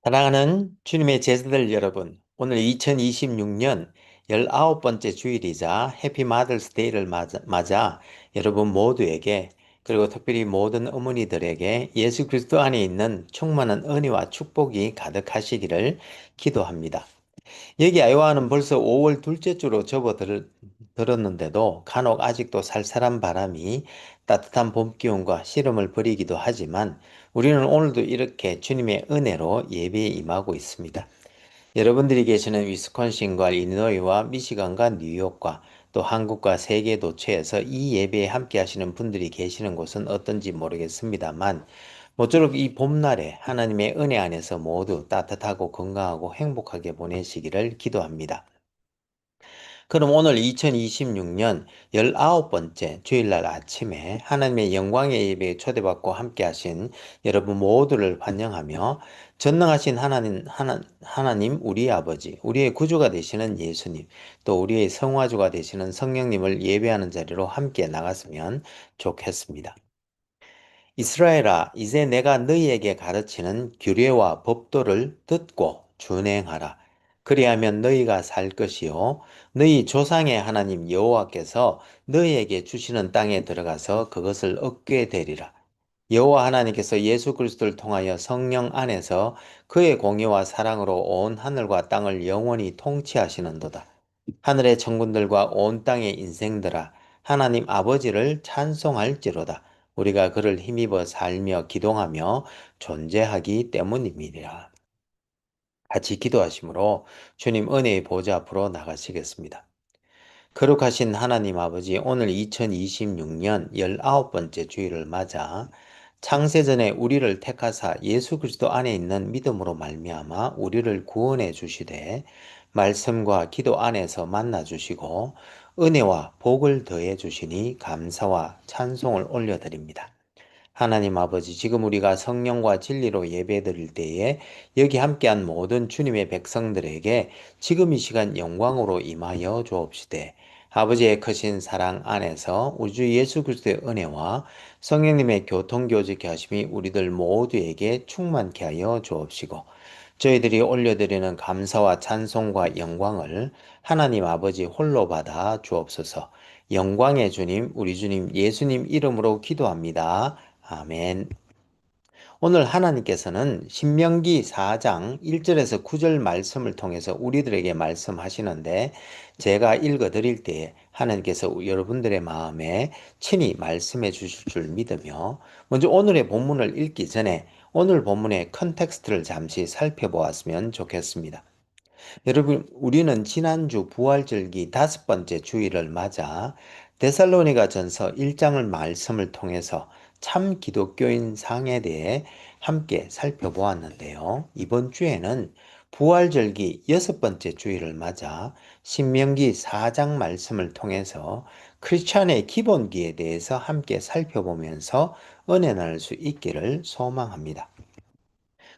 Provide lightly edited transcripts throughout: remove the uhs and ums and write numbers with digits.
사랑하는 주님의 제자들 여러분, 오늘 2026년 19번째 주일이자 해피 마더스 데이를 맞아 여러분 모두에게 그리고 특별히 모든 어머니들에게 예수 그리스도 안에 있는 충만한 은혜와 축복이 가득하시기를 기도합니다. 여기 아이와는 벌써 5월 둘째 주로 접어들었는데도 간혹 아직도 살살한 바람이 따뜻한 봄 기운과 시름을 부리기도 하지만 우리는 오늘도 이렇게 주님의 은혜로 예배에 임하고 있습니다. 여러분들이 계시는 위스콘신과 일리노이와 미시간과 뉴욕과 또 한국과 세계 도처에서 이 예배에 함께 하시는 분들이 계시는 곳은 어떤지 모르겠습니다만 모쪼록 이 봄날에 하나님의 은혜 안에서 모두 따뜻하고 건강하고 행복하게 보내시기를 기도합니다. 그럼 오늘 2026년 19번째 주일날 아침에 하나님의 영광의 예배에 초대받고 함께 하신 여러분 모두를 환영하며 전능하신 하나님, 우리의 아버지, 우리의 구주가 되시는 예수님, 또 우리의 성화주가 되시는 성령님을 예배하는 자리로 함께 나갔으면 좋겠습니다. 이스라엘아, 이제 내가 너희에게 가르치는 규례와 법도를 듣고 준행하라. 그리하면 너희가 살 것이요 너희 조상의 하나님 여호와께서 너희에게 주시는 땅에 들어가서 그것을 얻게 되리라. 여호와 하나님께서 예수 그리스도를 통하여 성령 안에서 그의 공의와 사랑으로 온 하늘과 땅을 영원히 통치하시는도다. 하늘의 천군들과 온 땅의 인생들아 하나님 아버지를 찬송할지로다. 우리가 그를 힘입어 살며 기동하며 존재하기 때문입니다. 같이 기도하심으로 주님 은혜의 보좌 앞으로 나가시겠습니다. 거룩하신 하나님 아버지, 오늘 2026년 19번째 주일을 맞아 창세전에 우리를 택하사 예수 그리스도 안에 있는 믿음으로 말미암아 우리를 구원해 주시되 말씀과 기도 안에서 만나 주시고 은혜와 복을 더해 주시니 감사와 찬송을 올려드립니다. 하나님 아버지, 지금 우리가 성령과 진리로 예배드릴 때에 여기 함께한 모든 주님의 백성들에게 지금 이 시간 영광으로 임하여 주옵시되 아버지의 크신 사랑 안에서 우리 주 예수 그리스도의 은혜와 성령님의 교통교제케 하심이 우리들 모두에게 충만케 하여 주옵시고 저희들이 올려드리는 감사와 찬송과 영광을 하나님 아버지 홀로 받아 주옵소서. 영광의 주님, 우리 주님 예수님 이름으로 기도합니다. 아멘. 오늘 하나님께서는 신명기 4장 1절에서 9절 말씀을 통해서 우리들에게 말씀하시는데 제가 읽어 드릴 때에 하나님께서 여러분들의 마음에 친히 말씀해 주실 줄 믿으며 먼저 오늘의 본문을 읽기 전에 오늘 본문의 컨텍스트를 잠시 살펴보았으면 좋겠습니다. 여러분, 우리는 지난주 부활절기 5번째 주일을 맞아 데살로니가 전서 1장을 말씀을 통해서 참 기독교인 상에 대해 함께 살펴보았는데요. 이번 주에는 부활절기 6번째 주일을 맞아 신명기 4장 말씀을 통해서 크리스찬의 기본기에 대해서 함께 살펴보면서 은혜 나눌 수 있기를 소망합니다.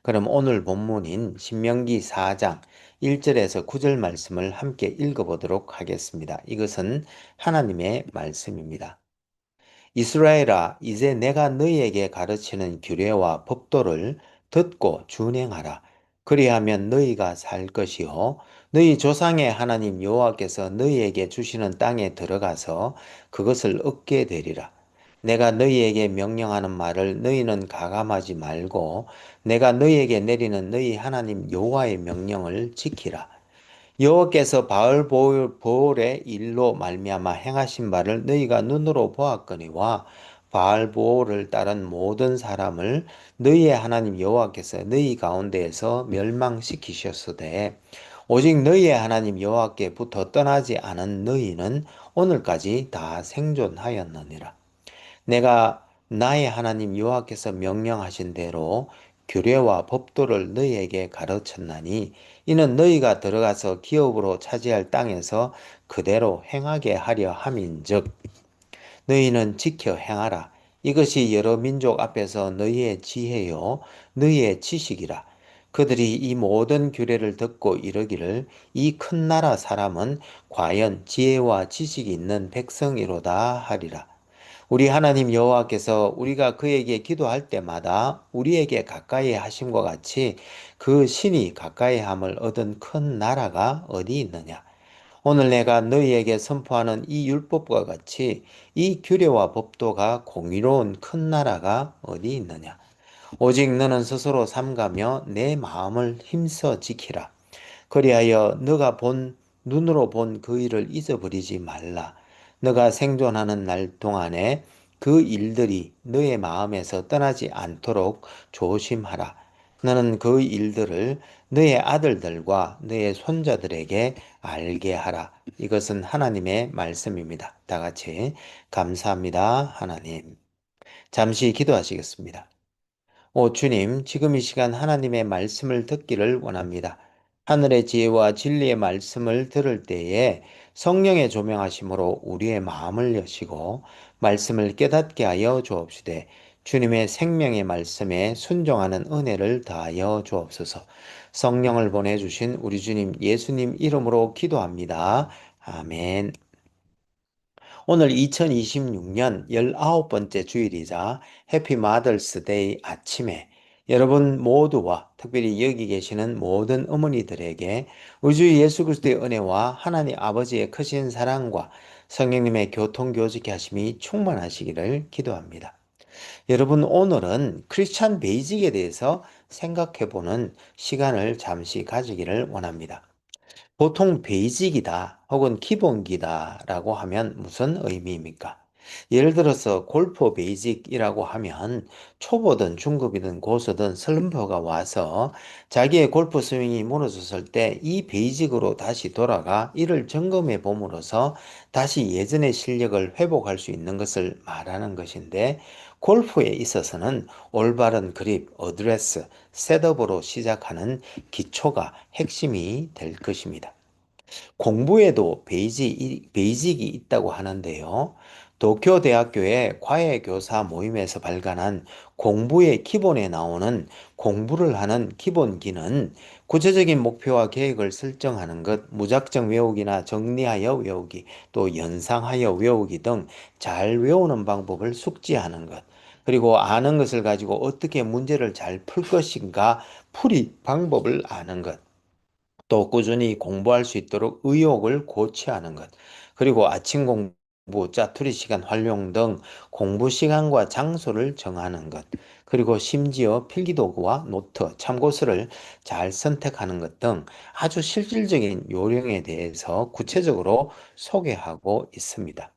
그럼 오늘 본문인 신명기 4장 1절에서 9절 말씀을 함께 읽어보도록 하겠습니다. 이것은 하나님의 말씀입니다. 이스라엘아, 이제 내가 너희에게 가르치는 규례와 법도를 듣고 준행하라. 그리하면 너희가 살 것이요 너희 조상의 하나님 여호와께서 너희에게 주시는 땅에 들어가서 그것을 얻게 되리라. 내가 너희에게 명령하는 말을 너희는 가감하지 말고 내가 너희에게 내리는 너희 하나님 여호와의 명령을 지키라. 여호와께서 바알보올의 일로 말미암아 행하신 바를 너희가 눈으로 보았거니와 바알보올을 따른 모든 사람을 너희의 하나님 여호와께서 너희 가운데에서 멸망시키셨으되 오직 너희의 하나님 여호와께부터 떠나지 않은 너희는 오늘까지 다 생존하였느니라. 내가 나의 하나님 여호와께서 명령하신 대로 규례와 법도를 너희에게 가르쳤나니 이는 너희가 들어가서 기업으로 차지할 땅에서 그대로 행하게 하려 함인즉 너희는 지켜 행하라. 이것이 여러 민족 앞에서 너희의 지혜요 너희의 지식이라. 그들이 이 모든 규례를 듣고 이르기를 이 큰 나라 사람은 과연 지혜와 지식이 있는 백성이로다 하리라. 우리 하나님 여호와께서 우리가 그에게 기도할 때마다 우리에게 가까이 하심과 같이 그 신이 가까이 함을 얻은 큰 나라가 어디 있느냐? 오늘 내가 너희에게 선포하는 이 율법과 같이 이 규례와 법도가 공의로운 큰 나라가 어디 있느냐? 오직 너는 스스로 삼가며 내 마음을 힘써 지키라. 그리하여 너가 눈으로 본 그 일을 잊어버리지 말라. 너가 생존하는 날 동안에 그 일들이 너의 마음에서 떠나지 않도록 조심하라. 너는 그 일들을 너의 아들들과 너의 손자들에게 알게 하라. 이것은 하나님의 말씀입니다. 다 같이 감사합니다, 하나님. 잠시 기도하시겠습니다. 오 주님, 지금 이 시간 하나님의 말씀을 듣기를 원합니다. 하늘의 지혜와 진리의 말씀을 들을 때에 성령의 조명하심으로 우리의 마음을 여시고 말씀을 깨닫게 하여 주옵시되 주님의 생명의 말씀에 순종하는 은혜를 다하여 주옵소서. 성령을 보내주신 우리 주님 예수님 이름으로 기도합니다. 아멘. 오늘 2026년 19번째 주일이자 해피 마더스 데이 아침에 여러분 모두와 특별히 여기 계시는 모든 어머니들에게 우리 주 예수 그리스도의 은혜와 하나님 아버지의 크신 사랑과 성령님의 교통교직케 하심이 충만하시기를 기도합니다. 여러분 오늘은 크리스찬 베이직에 대해서 생각해보는 시간을 잠시 가지기를 원합니다. 보통 베이직이다 혹은 기본기다라고 하면 무슨 의미입니까? 예를 들어서 골프 베이직이라고 하면 초보든 중급이든 고수든 슬럼퍼가 와서 자기의 골프 스윙이 무너졌을 때 이 베이직으로 다시 돌아가 이를 점검해 봄으로써 다시 예전의 실력을 회복할 수 있는 것을 말하는 것인데 골프에 있어서는 올바른 그립, 어드레스, 셋업으로 시작하는 기초가 핵심이 될 것입니다. 공부에도 베이직이 있다고 하는데요. 도쿄 대학교의 과외교사 모임에서 발간한 공부의 기본에 나오는 공부를 하는 기본기는 구체적인 목표와 계획을 설정하는 것, 무작정 외우기나 정리하여 외우기, 또 연상하여 외우기 등 잘 외우는 방법을 숙지하는 것, 그리고 아는 것을 가지고 어떻게 문제를 잘 풀 것인가 풀이 방법을 아는 것, 또 꾸준히 공부할 수 있도록 의욕을 고취하는 것, 그리고 아침 공부, 짜투리 시간 활용 등 공부 시간과 장소를 정하는 것, 그리고 심지어 필기도구와 노트, 참고서를 잘 선택하는 것 등 아주 실질적인 요령에 대해서 구체적으로 소개하고 있습니다.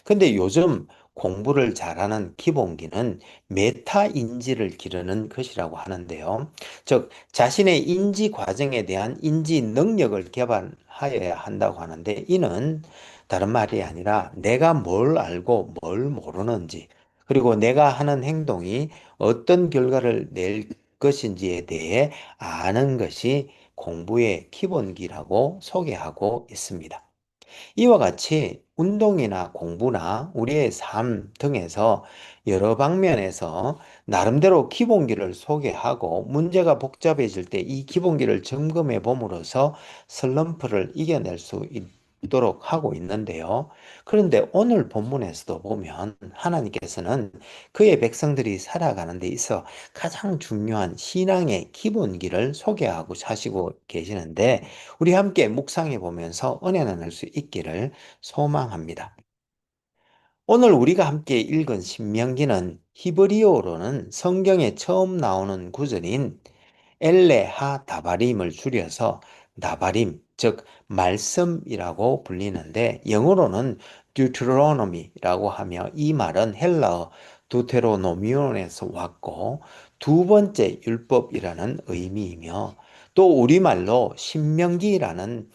근데 요즘 공부를 잘하는 기본기는 메타 인지를 기르는 것이라고 하는데요. 즉, 자신의 인지 과정에 대한 인지 능력을 개발하여야 한다고 하는데, 이는 다른 말이 아니라 내가 뭘 알고 뭘 모르는지, 그리고 내가 하는 행동이 어떤 결과를 낼 것인지에 대해 아는 것이 공부의 기본기라고 소개하고 있습니다. 이와 같이 운동이나 공부나 우리의 삶 등에서 여러 방면에서 나름대로 기본기를 소개하고 문제가 복잡해질 때 이 기본기를 점검해 봄으로써 슬럼프를 이겨낼 수 있도록 하고 있는데요. 그런데 오늘 본문에서도 보면 하나님께서는 그의 백성들이 살아가는 데 있어 가장 중요한 신앙의 기본기를 소개하고 사시고 계시는데 우리 함께 묵상해 보면서 은혜 나눌 수 있기를 소망합니다. 오늘 우리가 함께 읽은 신명기는 히브리어로는 성경에 처음 나오는 구절인 엘레하 다바림을 줄여서 나바림, 즉 말씀이라고 불리는데 영어로는 Deuteronomy라고 하며 이 말은 헬라어 두테로노미온에서 왔고 두 번째 율법이라는 의미이며 또 우리말로 신명기라는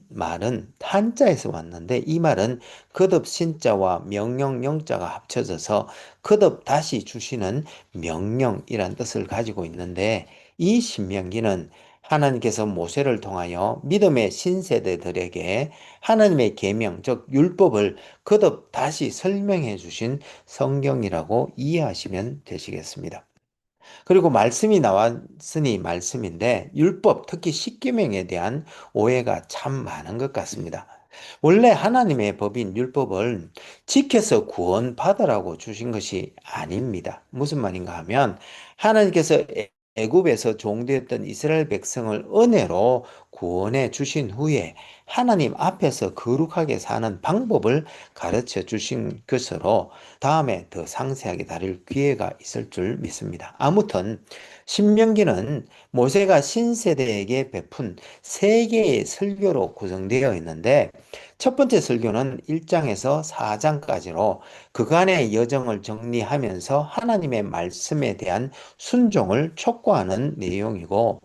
말은 한자에서 왔는데 이 말은 거듭 신자와 명령 영자가 합쳐져서 거듭 다시 주시는 명령이란 뜻을 가지고 있는데 이 신명기는 하나님께서 모세를 통하여 믿음의 신세대들에게 하나님의 계명, 즉 율법을 거듭 다시 설명해 주신 성경이라고 이해하시면 되시겠습니다. 그리고 말씀이 나왔으니 말씀인데 율법, 특히 십계명에 대한 오해가 참 많은 것 같습니다. 원래 하나님의 법인 율법을 지켜서 구원받으라고 주신 것이 아닙니다. 무슨 말인가 하면 하나님께서 애굽에서 종되었던 이스라엘 백성을 은혜로 구원해 주신 후에 하나님 앞에서 거룩하게 사는 방법을 가르쳐 주신 것으로 다음에 더 상세하게 다룰 기회가 있을 줄 믿습니다. 아무튼 신명기는 모세가 신세대에게 베푼 세 개의 설교로 구성되어 있는데 첫 번째 설교는 1장에서 4장까지로 그간의 여정을 정리하면서 하나님의 말씀에 대한 순종을 촉구하는 내용이고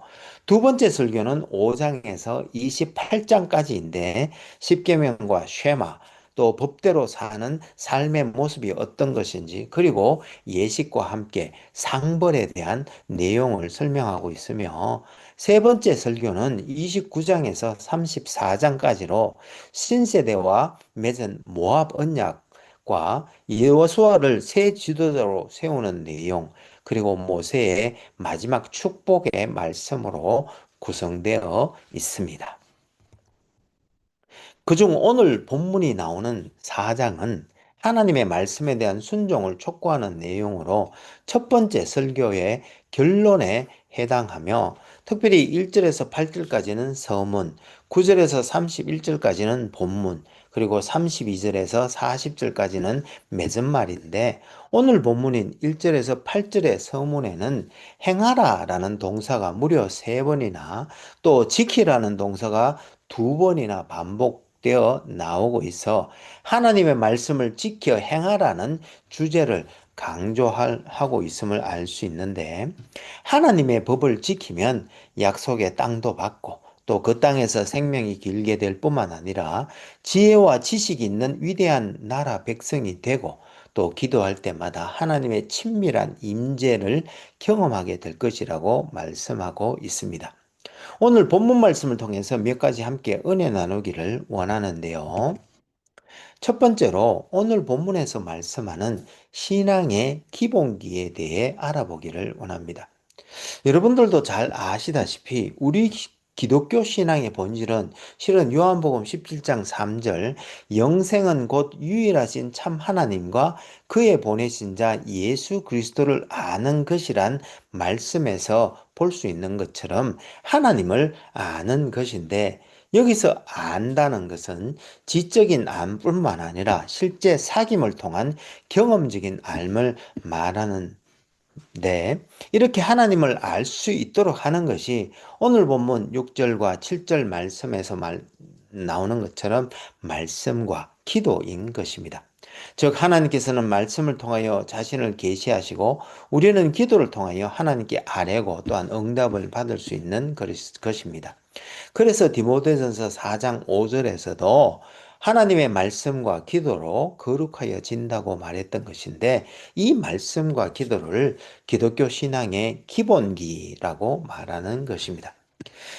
두 번째 설교는 5장에서 28장까지인데 십계명과 쉐마 또 법대로 사는 삶의 모습이 어떤 것인지 그리고 예식과 함께 상벌에 대한 내용을 설명하고 있으며 세 번째 설교는 29장에서 34장까지로 신세대와 맺은 모압 언약과 여호수아를 새 지도자로 세우는 내용 그리고 모세의 마지막 축복의 말씀으로 구성되어 있습니다. 그중 오늘 본문이 나오는 4장은 하나님의 말씀에 대한 순종을 촉구하는 내용으로 첫 번째 설교의 결론에 해당하며 특별히 1절에서 8절까지는 서문, 9절에서 31절까지는 본문, 그리고 32절에서 40절까지는 맺은말인데 오늘 본문인 1절에서 8절의 서문에는 행하라 라는 동사가 무려 3번이나 또 지키라는 동사가 2번이나 반복되어 나오고 있어 하나님의 말씀을 지켜 행하라는 주제를 강조하고 있음을 알 수 있는데 하나님의 법을 지키면 약속의 땅도 받고 또 그 땅에서 생명이 길게 될 뿐만 아니라 지혜와 지식이 있는 위대한 나라 백성이 되고 또 기도할 때마다 하나님의 친밀한 임재를 경험하게 될 것이라고 말씀하고 있습니다. 오늘 본문 말씀을 통해서 몇 가지 함께 은혜 나누기를 원하는데요. 첫 번째로 오늘 본문에서 말씀하는 신앙의 기본기에 대해 알아보기를 원합니다. 여러분들도 잘 아시다시피 우리 기독교 신앙의 본질은 실은 요한복음 17장 3절 영생은 곧 유일하신 참 하나님과 그의 보내신 자 예수 그리스도를 아는 것이란 말씀에서 볼 수 있는 것처럼 하나님을 아는 것인데 여기서 안다는 것은 지적인 안뿐만 아니라 실제 사귐을 통한 경험적인 알을 말하는 네, 이렇게 하나님을 알 수 있도록 하는 것이 오늘 본문 6절과 7절 말씀에서 나오는 것처럼 말씀과 기도인 것입니다. 즉 하나님께서는 말씀을 통하여 자신을 계시하시고 우리는 기도를 통하여 하나님께 아뢰고 또한 응답을 받을 수 있는 것입니다. 그래서 디모데전서 4장 5절에서도 하나님의 말씀과 기도로 거룩하여진다고 말했던 것인데 이 말씀과 기도를 기독교 신앙의 기본기라고 말하는 것입니다.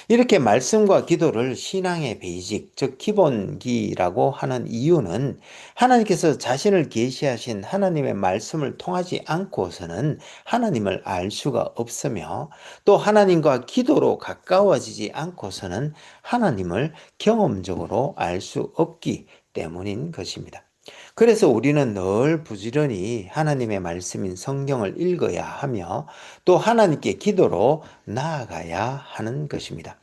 이렇게 말씀과 기도를 신앙의 베이직, 즉 기본기라고 하는 이유는 하나님께서 자신을 계시하신 하나님의 말씀을 통하지 않고서는 하나님을 알 수가 없으며 또 하나님과 기도로 가까워지지 않고서는 하나님을 경험적으로 알 수 없기 때문인 것입니다. 그래서 우리는 늘 부지런히 하나님의 말씀인 성경을 읽어야 하며 또 하나님께 기도로 나아가야 하는 것입니다.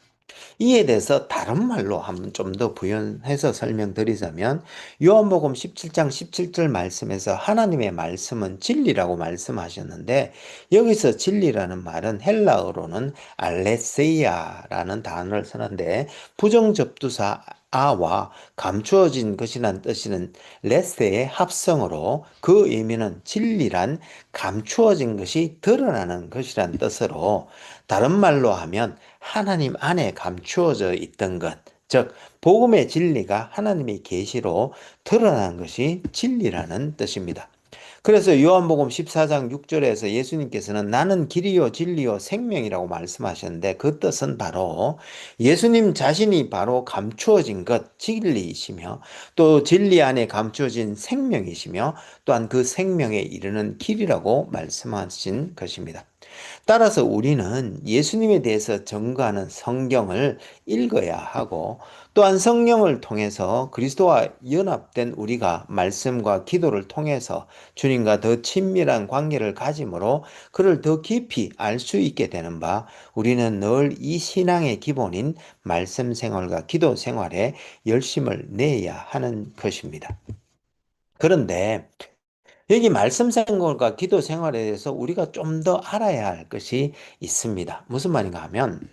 이에 대해서 다른 말로 한번 좀 더 부연해서 설명드리자면 요한복음 17장 17절 말씀에서 하나님의 말씀은 진리라고 말씀하셨는데 여기서 진리라는 말은 헬라어로는 알레세이아라는 단어를 쓰는데 부정접두사 아와 감추어진 것이란 뜻이는 레스의 합성어로 그 의미는 진리란 감추어진 것이 드러나는 것이란 뜻으로 다른 말로 하면 하나님 안에 감추어져 있던 것, 즉 복음의 진리가 하나님의 계시로 드러난 것이 진리라는 뜻입니다. 그래서 요한복음 14장 6절에서 예수님께서는 나는 길이요 진리요 생명이라고 말씀하셨는데 그 뜻은 바로 예수님 자신이 바로 감추어진 것 진리이시며 또 진리 안에 감추어진 생명이시며 또한 그 생명에 이르는 길이라고 말씀하신 것입니다. 따라서 우리는 예수님에 대해서 증거하는 성경을 읽어야 하고 또한 성령을 통해서 그리스도와 연합된 우리가 말씀과 기도를 통해서 주님과 더 친밀한 관계를 가짐으로 그를 더 깊이 알 수 있게 되는 바 우리는 늘 이 신앙의 기본인 말씀 생활과 기도 생활에 열심을 내야 하는 것입니다. 그런데 여기 말씀 생활과 기도 생활에 대해서 우리가 좀 더 알아야 할 것이 있습니다. 무슨 말인가 하면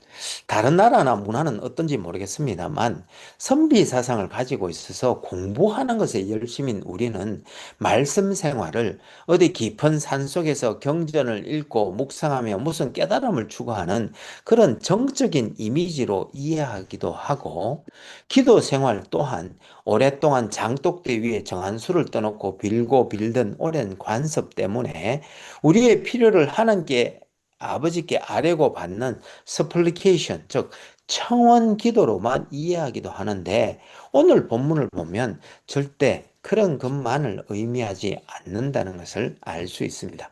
다른 나라나 문화는 어떤지 모르겠습니다만 선비 사상을 가지고 있어서 공부하는 것에 열심인 우리는 말씀 생활을 어디 깊은 산속에서 경전을 읽고 묵상하며 무슨 깨달음을 추구하는 그런 정적인 이미지로 이해하기도 하고 기도 생활 또한 오랫동안 장독대 위에 정한수를 떠놓고 빌고 빌던 오랜 관습 때문에 우리의 필요를 하나님께 아버지께 아뢰고 받는 supplication, 즉 청원 기도로만 이해하기도 하는데 오늘 본문을 보면 절대 그런 것만을 의미하지 않는다는 것을 알 수 있습니다.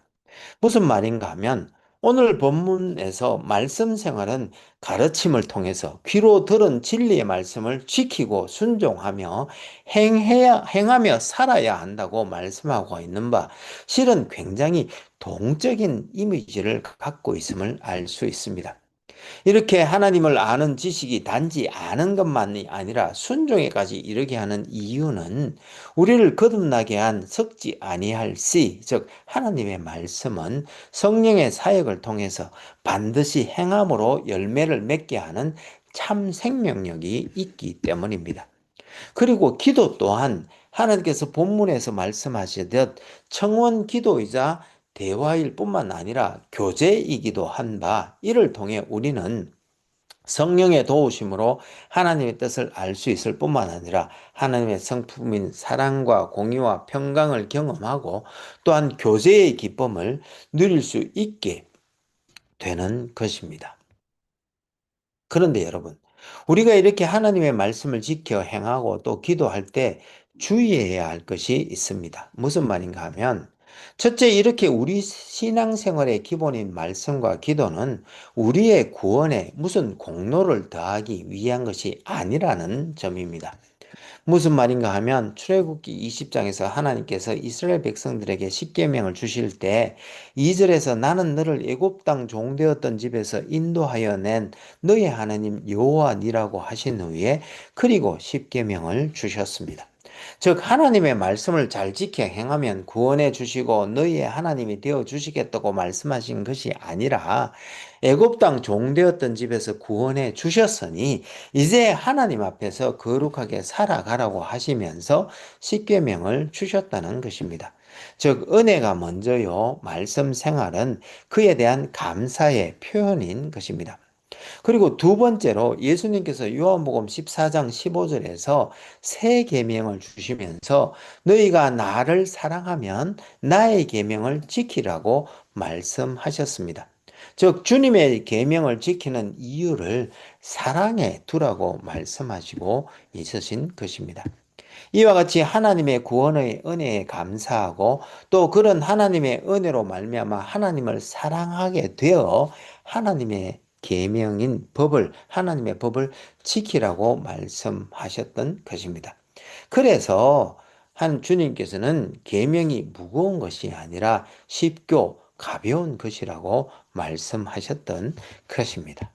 무슨 말인가 하면 오늘 본문에서 말씀 생활은 가르침을 통해서 귀로 들은 진리의 말씀을 지키고 순종하며 행하며 살아야 한다고 말씀하고 있는 바 실은 굉장히 동적인 이미지를 갖고 있음을 알 수 있습니다. 이렇게 하나님을 아는 지식이 단지 아는 것만이 아니라 순종에까지 이르게 하는 이유는 우리를 거듭나게 한 썩지 아니할 씨, 즉 하나님의 말씀은 성령의 사역을 통해서 반드시 행함으로 열매를 맺게 하는 참 생명력이 있기 때문입니다. 그리고 기도 또한 하나님께서 본문에서 말씀하시듯 청원 기도이자 대화일 뿐만 아니라 교제이기도 한 바, 이를 통해 우리는 성령의 도우심으로 하나님의 뜻을 알 수 있을 뿐만 아니라 하나님의 성품인 사랑과 공의와 평강을 경험하고 또한 교제의 기쁨을 누릴 수 있게 되는 것입니다. 그런데 여러분, 우리가 이렇게 하나님의 말씀을 지켜 행하고 또 기도할 때 주의해야 할 것이 있습니다. 무슨 말인가 하면, 첫째, 이렇게 우리 신앙생활의 기본인 말씀과 기도는 우리의 구원에 무슨 공로를 더하기 위한 것이 아니라는 점입니다. 무슨 말인가 하면 출애굽기 20장에서 하나님께서 이스라엘 백성들에게 십계명을 주실 때 2절에서 나는 너를 애굽 땅 종되었던 집에서 인도하여 낸 너의 하나님 여호와니라고 하신 후에 그리고 십계명을 주셨습니다. 즉 하나님의 말씀을 잘 지켜 행하면 구원해 주시고 너희의 하나님이 되어 주시겠다고 말씀하신 것이 아니라 애굽 땅 종되었던 집에서 구원해 주셨으니 이제 하나님 앞에서 거룩하게 살아가라고 하시면서 십계명을 주셨다는 것입니다. 즉 은혜가 먼저요, 말씀 생활은 그에 대한 감사의 표현인 것입니다. 그리고 두 번째로 예수님께서 요한복음 14장 15절에서 새 계명을 주시면서 너희가 나를 사랑하면 나의 계명을 지키라고 말씀하셨습니다. 즉 주님의 계명을 지키는 이유를 사랑에 두라고 말씀하시고 있으신 것입니다. 이와 같이 하나님의 구원의 은혜에 감사하고 또 그런 하나님의 은혜로 말미암아 하나님을 사랑하게 되어 하나님의 계명인 법을 하나님의 법을 지키라고 말씀하셨던 것입니다. 그래서 한 주님께서는 계명이 무거운 것이 아니라 쉽고 가벼운 것이라고 말씀하셨던 것입니다.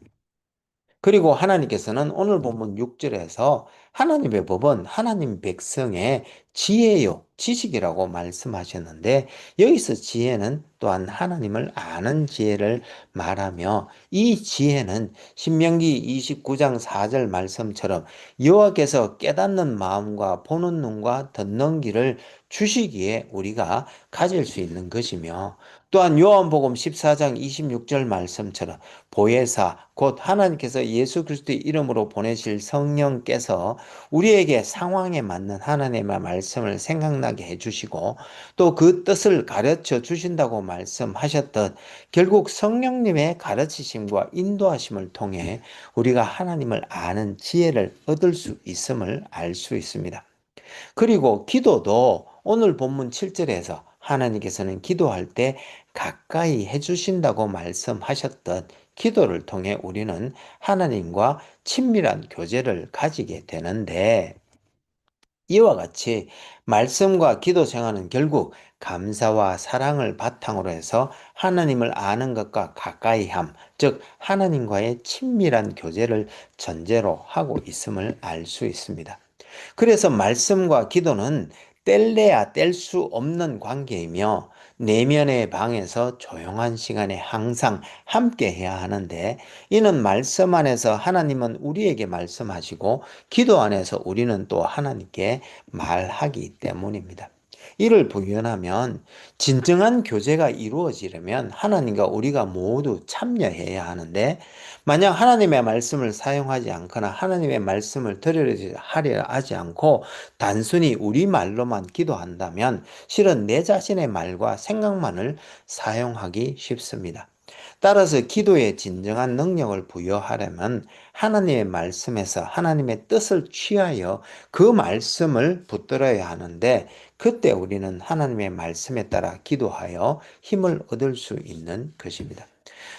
그리고 하나님께서는 오늘 본문 6절에서 하나님의 법은 하나님 백성의 지혜요, 지식이라고 말씀하셨는데 여기서 지혜는 또한 하나님을 아는 지혜를 말하며 이 지혜는 신명기 29장 4절 말씀처럼 여호와께서 깨닫는 마음과 보는 눈과 듣는 귀를 주시기에 우리가 가질 수 있는 것이며 또한 요한복음 14장 26절 말씀처럼 보혜사 곧 하나님께서 예수 그리스도의 이름으로 보내실 성령께서 우리에게 상황에 맞는 하나님의 말씀을 생각나게 해주시고 또 그 뜻을 가르쳐 주신다고 말씀하셨듯 결국 성령님의 가르치심과 인도하심을 통해 우리가 하나님을 아는 지혜를 얻을 수 있음을 알 수 있습니다. 그리고 기도도 오늘 본문 7절에서 하나님께서는 기도할 때 가까이 해주신다고 말씀하셨던 기도를 통해 우리는 하나님과 친밀한 교제를 가지게 되는데, 이와 같이 말씀과 기도 생활은 결국 감사와 사랑을 바탕으로 해서 하나님을 아는 것과 가까이 함, 즉 하나님과의 친밀한 교제를 전제로 하고 있음을 알 수 있습니다. 그래서 말씀과 기도는 뗄래야 뗄 수 없는 관계이며, 내면의 방에서 조용한 시간에 항상 함께 해야 하는데, 이는 말씀 안에서 하나님은 우리에게 말씀하시고 기도 안에서 우리는 또 하나님께 말하기 때문입니다. 이를 부인하면, 진정한 교제가 이루어지려면 하나님과 우리가 모두 참여해야 하는데, 만약 하나님의 말씀을 사용하지 않거나 하나님의 말씀을 들으려 하지 않고 단순히 우리 말로만 기도한다면 실은 내 자신의 말과 생각만을 사용하기 쉽습니다. 따라서 기도에 진정한 능력을 부여하려면 하나님의 말씀에서 하나님의 뜻을 취하여 그 말씀을 붙들어야 하는데, 그때 우리는 하나님의 말씀에 따라 기도하여 힘을 얻을 수 있는 것입니다.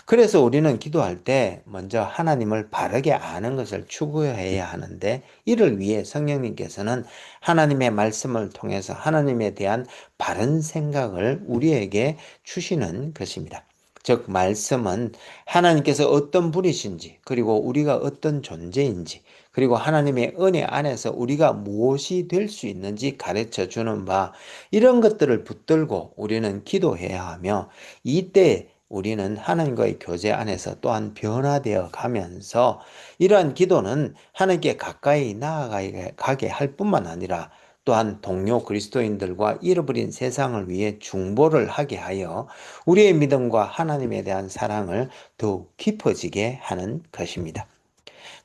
그래서 우리는 기도할 때 먼저 하나님을 바르게 아는 것을 추구해야 하는데, 이를 위해 성령님께서는 하나님의 말씀을 통해서 하나님에 대한 바른 생각을 우리에게 주시는 것입니다. 즉, 말씀은 하나님께서 어떤 분이신지, 그리고 우리가 어떤 존재인지, 그리고 하나님의 은혜 안에서 우리가 무엇이 될 수 있는지 가르쳐 주는 바, 이런 것들을 붙들고 우리는 기도해야 하며, 이때 우리는 하나님과의 교제 안에서 또한 변화되어 가면서 이러한 기도는 하나님께 가까이 나아가게 할 뿐만 아니라 또한 동료 그리스도인들과 잃어버린 세상을 위해 중보를 하게 하여 우리의 믿음과 하나님에 대한 사랑을 더욱 깊어지게 하는 것입니다.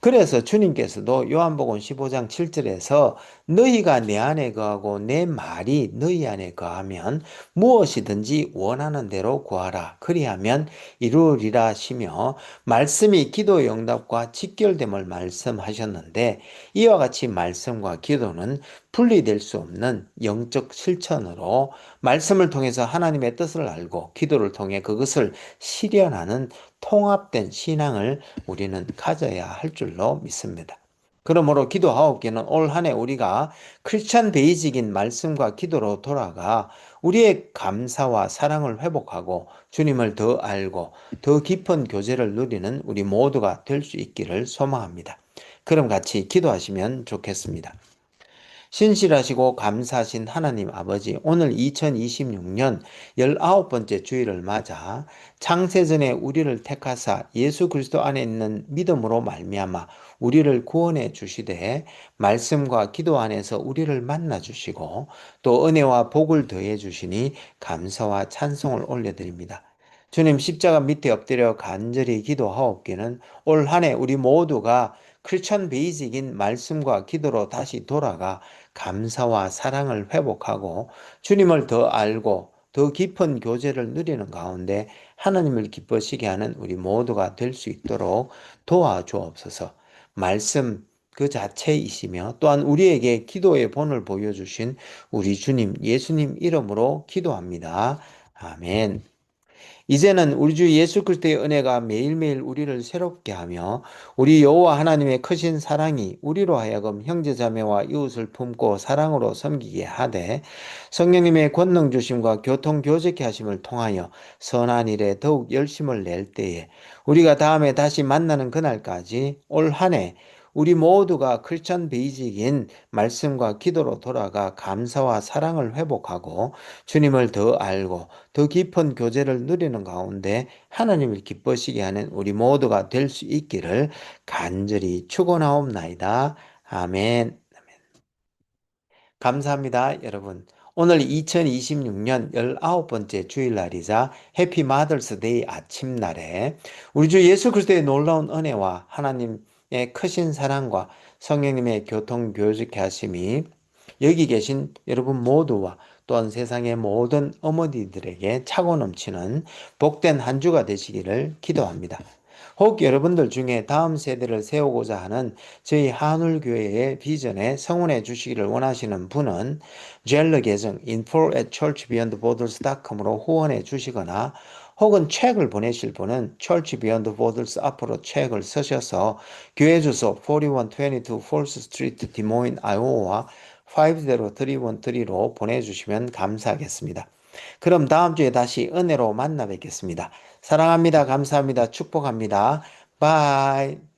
그래서 주님께서도 요한복음 15장 7절에서 너희가 내 안에 거하고 내 말이 너희 안에 거하면 무엇이든지 원하는 대로 구하라 그리하면 이루리라 하시며, 말씀이 기도의 응답과 직결됨을 말씀하셨는데, 이와 같이 말씀과 기도는 분리될 수 없는 영적 실천으로 말씀을 통해서 하나님의 뜻을 알고 기도를 통해 그것을 실현하는 통합된 신앙을 우리는 가져야 할 줄로 믿습니다. 그러므로 기도 9개는 올 한 해 우리가 크리스찬 베이직인 말씀과 기도로 돌아가 우리의 감사와 사랑을 회복하고 주님을 더 알고 더 깊은 교제를 누리는 우리 모두가 될 수 있기를 소망합니다. 그럼 같이 기도하시면 좋겠습니다. 신실하시고 감사하신 하나님 아버지, 오늘 2026년 19번째 주일을 맞아 창세전에 우리를 택하사 예수 그리스도 안에 있는 믿음으로 말미암아 우리를 구원해 주시되, 말씀과 기도 안에서 우리를 만나 주시고 또 은혜와 복을 더해 주시니 감사와 찬송을 올려드립니다. 주님, 십자가 밑에 엎드려 간절히 기도하옵기는 올 한 해 우리 모두가 크리스천 베이직인 말씀과 기도로 다시 돌아가 감사와 사랑을 회복하고 주님을 더 알고 더 깊은 교제를 누리는 가운데 하나님을 기쁘시게 하는 우리 모두가 될 수 있도록 도와주옵소서. 말씀 그 자체이시며 또한 우리에게 기도의 본을 보여주신 우리 주님 예수님 이름으로 기도합니다. 아멘. 이제는 우리 주 예수 그리스도의 은혜가 매일매일 우리를 새롭게 하며 우리 여호와 하나님의 크신 사랑이 우리로 하여금 형제자매와 이웃을 품고 사랑으로 섬기게 하되, 성령님의 권능 주심과 교통 교제케 하심을 통하여 선한 일에 더욱 열심을 낼 때에 우리가 다음에 다시 만나는 그날까지 올 한 해 우리 모두가 크리스천 베이직인 말씀과 기도로 돌아가 감사와 사랑을 회복하고 주님을 더 알고 더 깊은 교제를 누리는 가운데 하나님을 기쁘시게 하는 우리 모두가 될 수 있기를 간절히 축원하옵나이다. 아멘. 감사합니다, 여러분. 오늘 2026년 19번째 주일날이자 해피 마더스 데이 아침날에 우리 주 예수 그리스도의 놀라운 은혜와 하나님의 크신 사랑과 성령님의 교통 교직케 하심이 여기 계신 여러분 모두와 또한 세상의 모든 어머니들에게 차고 넘치는 복된 한 주가 되시기를 기도합니다. 혹 여러분들 중에 다음 세대를 세우고자 하는 저희 한울교회의 비전에 성원해 주시기를 원하시는 분은 젤러 계정 info@churchbeyondborders.com으로 후원해 주시거나 혹은 책을 보내실 분은 Church Beyond Borders 앞으로 책을 쓰셔서 교회 주소 4122 Falls Street, 디모인, 아이오와 50313로 보내주시면 감사하겠습니다. 그럼 다음 주에 다시 은혜로 만나 뵙겠습니다. 사랑합니다. 감사합니다. 축복합니다. 바이.